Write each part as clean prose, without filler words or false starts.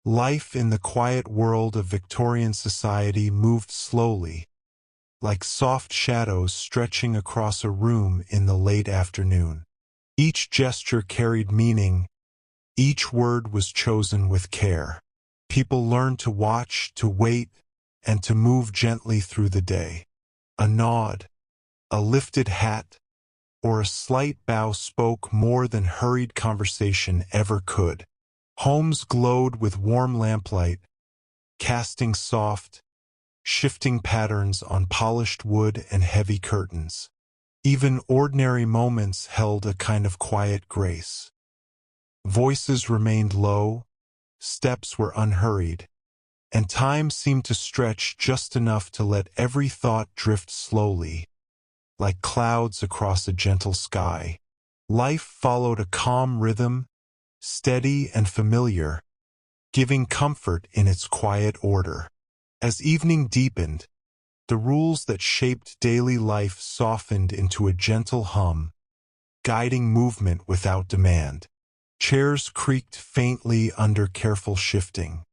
Life in the quiet world of Victorian society moved slowly, like soft shadows stretching across a room in the late afternoon. Each gesture carried meaning, each word was chosen with care. People learned to watch, to wait, and to move gently through the day. A nod, a lifted hat, or a slight bow spoke more than hurried conversation ever could. Homes glowed with warm lamplight, casting soft, shifting patterns on polished wood and heavy curtains. Even ordinary moments held a kind of quiet grace. Voices remained low, steps were unhurried, and time seemed to stretch just enough to let every thought drift slowly, like clouds across a gentle sky. Life followed a calm rhythm, steady and familiar, giving comfort in its quiet order. As evening deepened, the rules that shaped daily life softened into a gentle hum, guiding movement without demand. Chairs creaked faintly under careful shifting.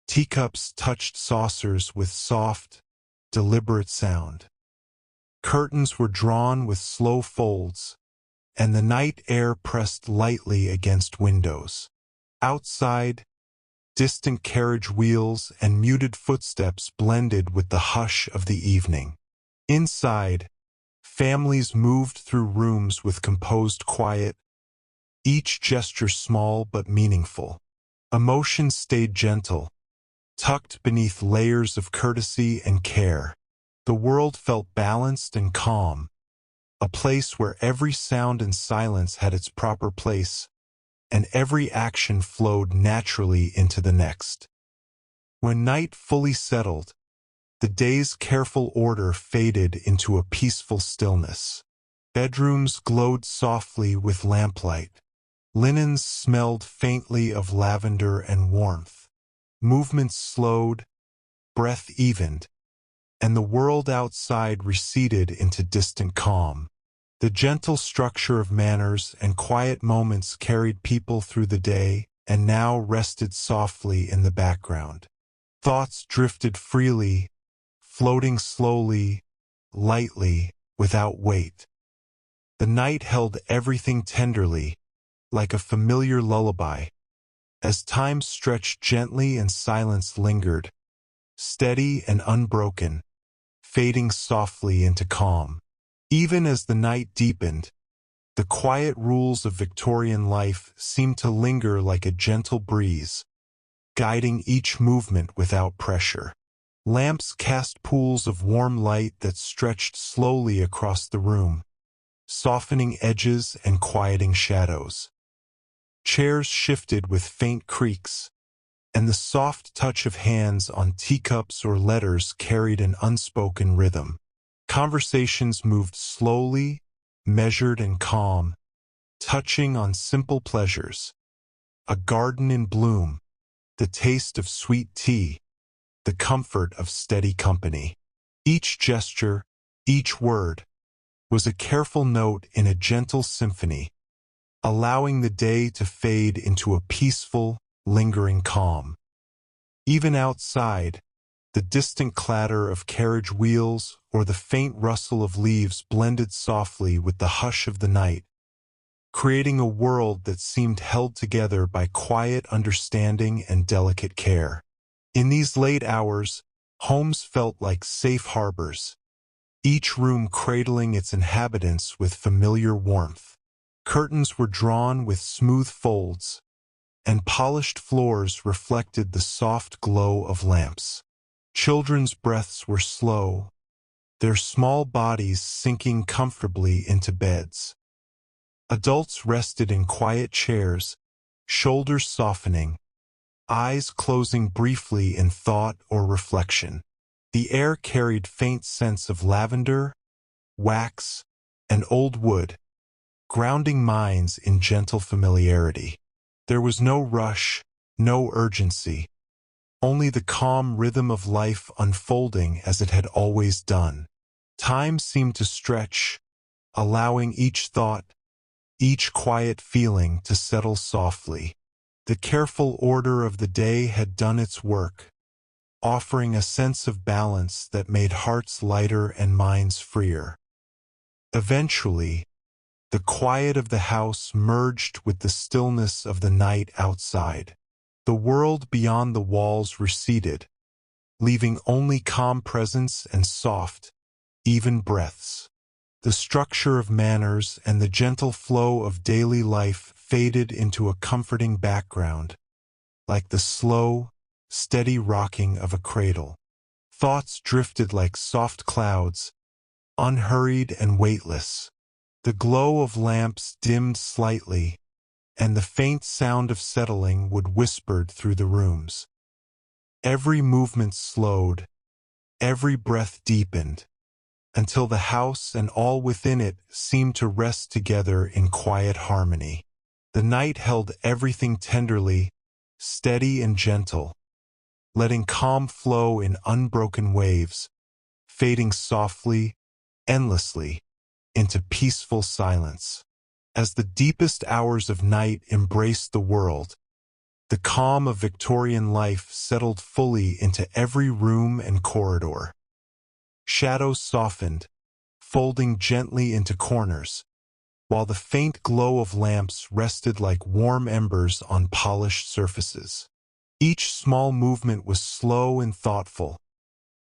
Teacups touched saucers with soft, deliberate sound. Curtains were drawn with slow folds, and the night air pressed lightly against windows. Outside, distant carriage wheels and muted footsteps blended with the hush of the evening. Inside, families moved through rooms with composed quiet, each gesture small but meaningful. Emotion stayed gentle, tucked beneath layers of courtesy and care. The world felt balanced and calm, a place where every sound and silence had its proper place, and every action flowed naturally into the next. When night fully settled, the day's careful order faded into a peaceful stillness. Bedrooms glowed softly with lamplight. Linens smelled faintly of lavender and warmth. Movements slowed, breath evened, and the world outside receded into distant calm. The gentle structure of manners and quiet moments carried people through the day and now rested softly in the background. Thoughts drifted freely, floating slowly, lightly, without weight. The night held everything tenderly, like a familiar lullaby. As time stretched gently and silence lingered, steady and unbroken, fading softly into calm. Even as the night deepened, the quiet rules of Victorian life seemed to linger like a gentle breeze, guiding each movement without pressure. Lamps cast pools of warm light that stretched slowly across the room, softening edges and quieting shadows. Chairs shifted with faint creaks, and the soft touch of hands on teacups or letters carried an unspoken rhythm. Conversations moved slowly, measured and calm, touching on simple pleasures. A garden in bloom, the taste of sweet tea, the comfort of steady company. Each gesture, each word, was a careful note in a gentle symphony, allowing the day to fade into a peaceful, lingering calm. Even outside, the distant clatter of carriage wheels or the faint rustle of leaves blended softly with the hush of the night, creating a world that seemed held together by quiet understanding and delicate care. In these late hours, homes felt like safe harbors, each room cradling its inhabitants with familiar warmth. Curtains were drawn with smooth folds, and polished floors reflected the soft glow of lamps. Children's breaths were slow, their small bodies sinking comfortably into beds. Adults rested in quiet chairs, shoulders softening, eyes closing briefly in thought or reflection. The air carried faint scents of lavender, wax, and old wood, grounding minds in gentle familiarity. There was no rush, no urgency, only the calm rhythm of life unfolding as it had always done. Time seemed to stretch, allowing each thought, each quiet feeling to settle softly. The careful order of the day had done its work, offering a sense of balance that made hearts lighter and minds freer. Eventually, the quiet of the house merged with the stillness of the night outside. The world beyond the walls receded, leaving only calm presence and soft, even breaths. The structure of manners and the gentle flow of daily life faded into a comforting background, like the slow, steady rocking of a cradle. Thoughts drifted like soft clouds, unhurried and weightless. The glow of lamps dimmed slightly, and the faint sound of settling wood whispered through the rooms. Every movement slowed, every breath deepened, until the house and all within it seemed to rest together in quiet harmony. The night held everything tenderly, steady and gentle, letting calm flow in unbroken waves, fading softly, endlessly, into peaceful silence. As the deepest hours of night embraced the world, the calm of Victorian life settled fully into every room and corridor. Shadows softened, folding gently into corners, while the faint glow of lamps rested like warm embers on polished surfaces. Each small movement was slow and thoughtful,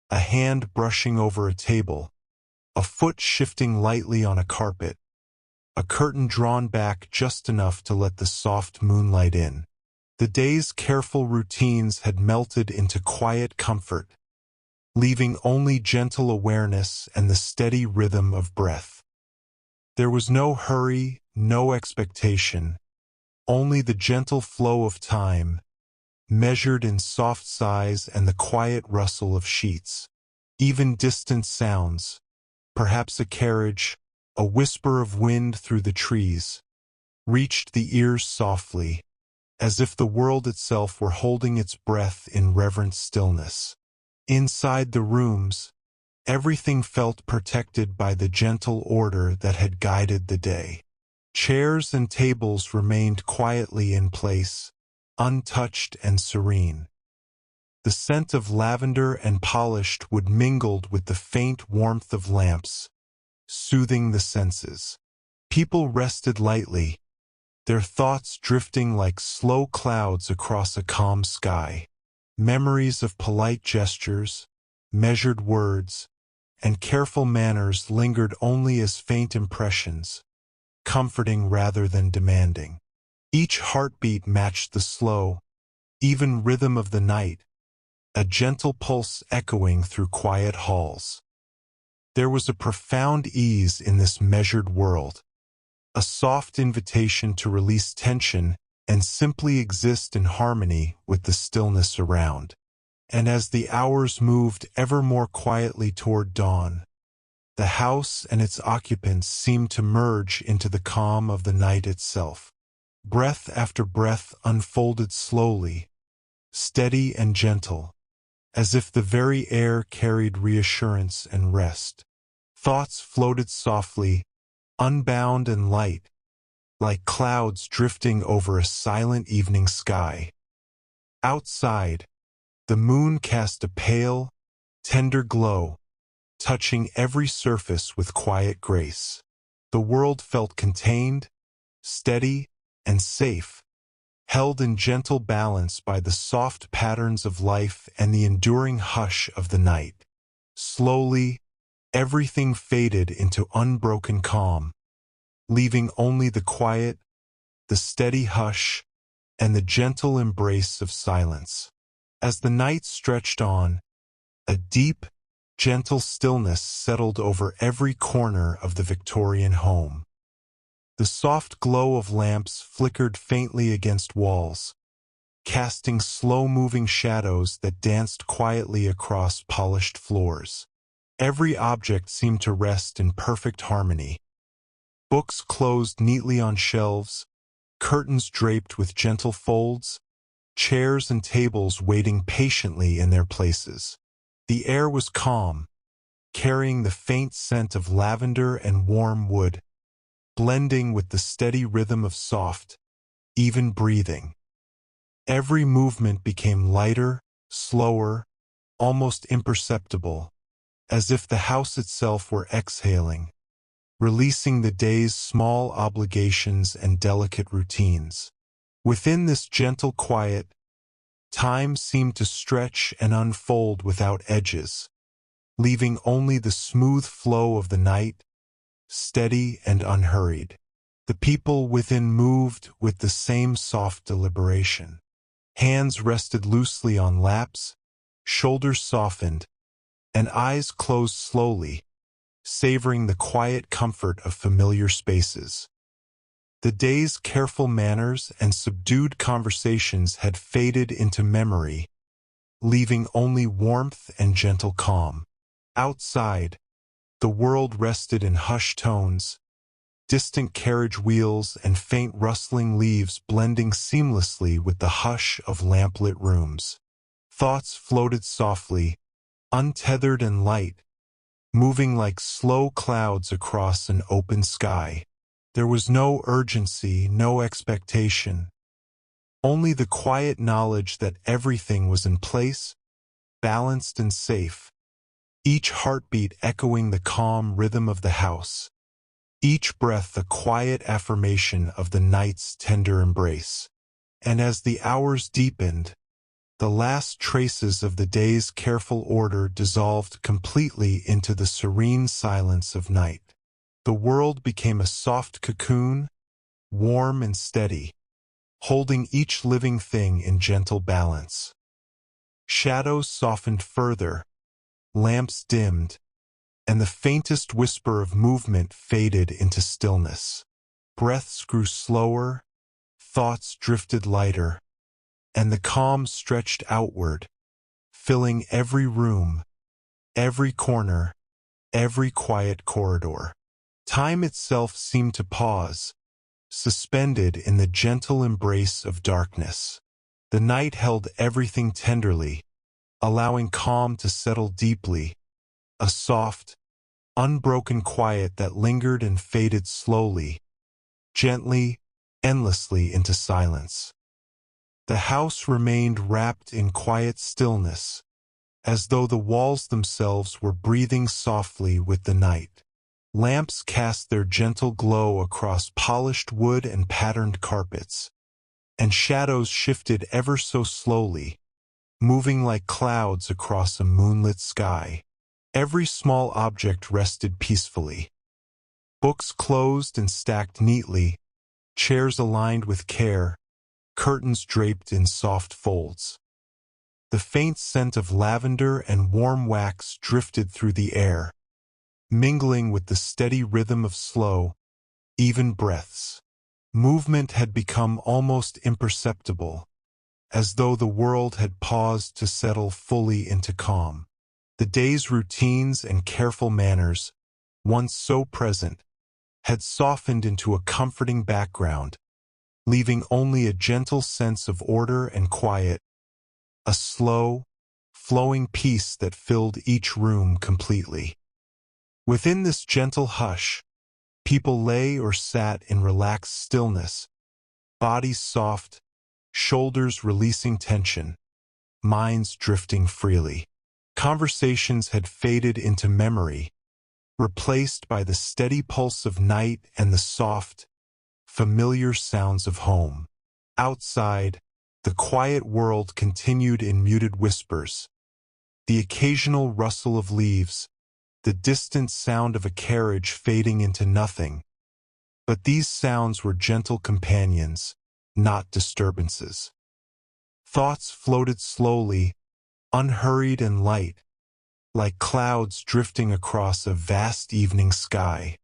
a hand brushing over a table, a foot shifting lightly on a carpet, a curtain drawn back just enough to let the soft moonlight in. The day's careful routines had melted into quiet comfort, leaving only gentle awareness and the steady rhythm of breath. There was no hurry, no expectation, only the gentle flow of time, measured in soft sighs and the quiet rustle of sheets. Even distant sounds, perhaps a carriage, a whisper of wind through the trees, reached the ears softly, as if the world itself were holding its breath in reverent stillness. Inside the rooms, everything felt protected by the gentle order that had guided the day. Chairs and tables remained quietly in place, untouched and serene. The scent of lavender and polished wood mingled with the faint warmth of lamps, soothing the senses. People rested lightly, their thoughts drifting like slow clouds across a calm sky. Memories of polite gestures, measured words, and careful manners lingered only as faint impressions, comforting rather than demanding. Each heartbeat matched the slow, even rhythm of the night, a gentle pulse echoing through quiet halls. There was a profound ease in this measured world, a soft invitation to release tension and simply exist in harmony with the stillness around. And as the hours moved ever more quietly toward dawn, the house and its occupants seemed to merge into the calm of the night itself. Breath after breath unfolded slowly, steady and gentle, as if the very air carried reassurance and rest. Thoughts floated softly, unbound and light, like clouds drifting over a silent evening sky. Outside, the moon cast a pale, tender glow, touching every surface with quiet grace. The world felt contained, steady, and safe, held in gentle balance by the soft patterns of life and the enduring hush of the night. Slowly, everything faded into unbroken calm, leaving only the quiet, the steady hush, and the gentle embrace of silence. As the night stretched on, a deep, gentle stillness settled over every corner of the Victorian home. The soft glow of lamps flickered faintly against walls, casting slow-moving shadows that danced quietly across polished floors. Every object seemed to rest in perfect harmony. Books closed neatly on shelves, curtains draped with gentle folds, chairs and tables waiting patiently in their places. The air was calm, carrying the faint scent of lavender and warm wood, blending with the steady rhythm of soft, even breathing. Every movement became lighter, slower, almost imperceptible, as if the house itself were exhaling, releasing the day's small obligations and delicate routines. Within this gentle quiet, time seemed to stretch and unfold without edges, leaving only the smooth flow of the night, steady and unhurried. The people within moved with the same soft deliberation. Hands rested loosely on laps, shoulders softened, and eyes closed slowly, savoring the quiet comfort of familiar spaces. The day's careful manners and subdued conversations had faded into memory, leaving only warmth and gentle calm. Outside, the world rested in hushed tones, distant carriage wheels and faint rustling leaves blending seamlessly with the hush of lamplit rooms. Thoughts floated softly, untethered and light, moving like slow clouds across an open sky. There was no urgency, no expectation, only the quiet knowledge that everything was in place, balanced and safe, each heartbeat echoing the calm rhythm of the house, each breath a quiet affirmation of the night's tender embrace. And as the hours deepened, the last traces of the day's careful order dissolved completely into the serene silence of night. The world became a soft cocoon, warm and steady, holding each living thing in gentle balance. Shadows softened further, lamps dimmed, and the faintest whisper of movement faded into stillness. Breaths grew slower, thoughts drifted lighter, and the calm stretched outward, filling every room, every corner, every quiet corridor. Time itself seemed to pause, suspended in the gentle embrace of darkness. The night held everything tenderly, allowing calm to settle deeply, a soft, unbroken quiet that lingered and faded slowly, gently, endlessly into silence. The house remained wrapped in quiet stillness, as though the walls themselves were breathing softly with the night. Lamps cast their gentle glow across polished wood and patterned carpets, and shadows shifted ever so slowly, moving like clouds across a moonlit sky. Every small object rested peacefully. Books closed and stacked neatly, chairs aligned with care, curtains draped in soft folds. The faint scent of lavender and warm wax drifted through the air, mingling with the steady rhythm of slow, even breaths. Movement had become almost imperceptible, as though the world had paused to settle fully into calm. The day's routines and careful manners, once so present, had softened into a comforting background, leaving only a gentle sense of order and quiet, a slow, flowing peace that filled each room completely. Within this gentle hush, people lay or sat in relaxed stillness, bodies soft, shoulders releasing tension, minds drifting freely. Conversations had faded into memory, replaced by the steady pulse of night and the soft, familiar sounds of home. Outside, the quiet world continued in muted whispers, the occasional rustle of leaves, the distant sound of a carriage fading into nothing. But these sounds were gentle companions, not disturbances. Thoughts floated slowly, unhurried and light, like clouds drifting across a vast evening sky.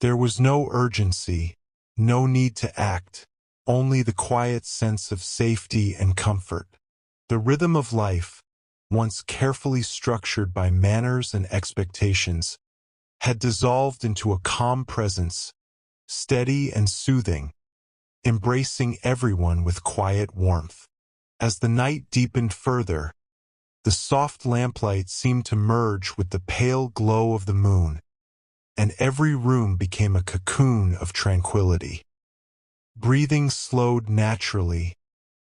There was no urgency, no need to act, only the quiet sense of safety and comfort. The rhythm of life, once carefully structured by manners and expectations, had dissolved into a calm presence, steady and soothing, embracing everyone with quiet warmth. As the night deepened further, the soft lamplight seemed to merge with the pale glow of the moon, and every room became a cocoon of tranquility. Breathing slowed naturally,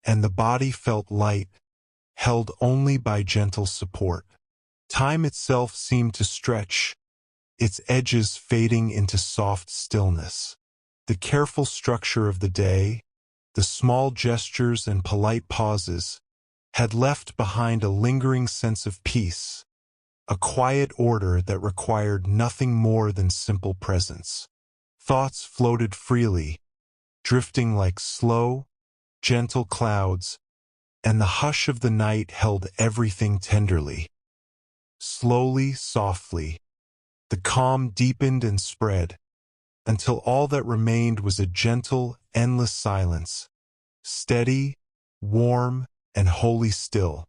and the body felt light, held only by gentle support. Time itself seemed to stretch, its edges fading into soft stillness. The careful structure of the day, the small gestures and polite pauses, had left behind a lingering sense of peace, a quiet order that required nothing more than simple presence. Thoughts floated freely, drifting like slow, gentle clouds, and the hush of the night held everything tenderly. Slowly, softly, the calm deepened and spread, until all that remained was a gentle, endless silence, steady, warm, and wholly still.